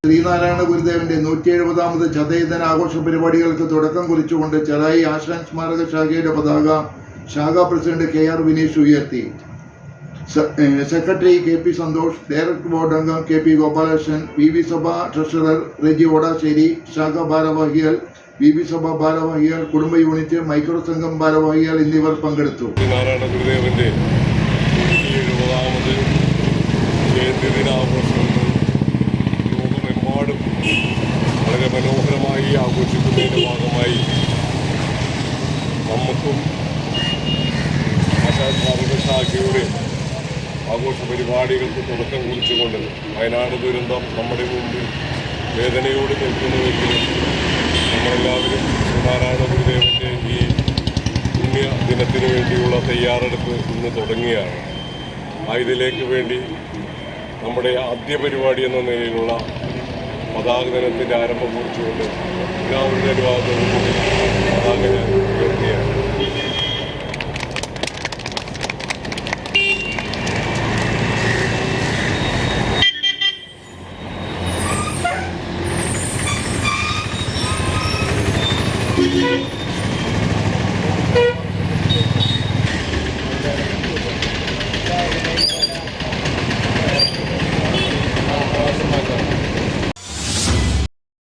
ശ്രീനാരായണ ഗുരുദേവന്റെ 170ാമത് ചതയദിന ആഘോഷ പരിപാടികൾക്ക് തുടക്കം കുറിച്ചുകൊണ്ട് ചെറായി ആശാൻ സ്മാരക ശാഖയുടെ പതാക ശാഖാ പ്രസിഡന്റ് KR വിനീഷ് ഉയർത്തി. Secretary KP Santhosh, director board അംഗം KP ഗോപാലകൃഷ്ണൻ, VV സഭ ട്രഷറർ റെജി ഓടാശ്ശേരി, ശാഖാ ഭാരവാഹികൾ, VV സഭ ഭാരവാഹികൾ, കുടുംബ യൂണിറ്റ്, മൈക്രോ സംഘം ഭാരവാഹികൾ എന്നിവർ പങ്കെടുത്തു. നാരായണ ഗുരുദേവന്റെ 170ാമത് ജയന്തി ദിനാഘോഷങ്ങൾ ലോകമെമ്പാടും വളരെ മനോഹരമായി ആഘോഷിക്കുന്നതിൻ്റെ ഭാഗമായി നമുക്കും ആശാൻ സ്മാരക ശാഖയുടെ ആഘോഷ പരിപാടികൾക്ക് തുടക്കം കുറിച്ചുകൊണ്ട് വയനാട് ദുരന്തം നമ്മുടെ മുമ്പിൽ വേദനയോട് നിൽക്കുന്നുവെങ്കിലും നമ്മളെല്ലാവരും ശ്രീനാരായണ ഗുരുദേവൻ്റെ ഈ പുണ്യ ദിനത്തിന് വേണ്ടിയുള്ള തയ്യാറെടുപ്പ് ഇന്ന് തുടങ്ങിയാണ്. ഇതിലേക്ക് വേണ്ടി നമ്മുടെ ആദ്യ പരിപാടി എന്ന നിലയിലുള്ള പതാക ദിനത്തിൻ്റെ ആരംഭം കുറിച്ചുകൊണ്ട് എല്ലാവരുടെ അനുവാദത്തോടുകൂടി പതാക ഞാൻ ഉയർത്തിയാണ്. Thank you.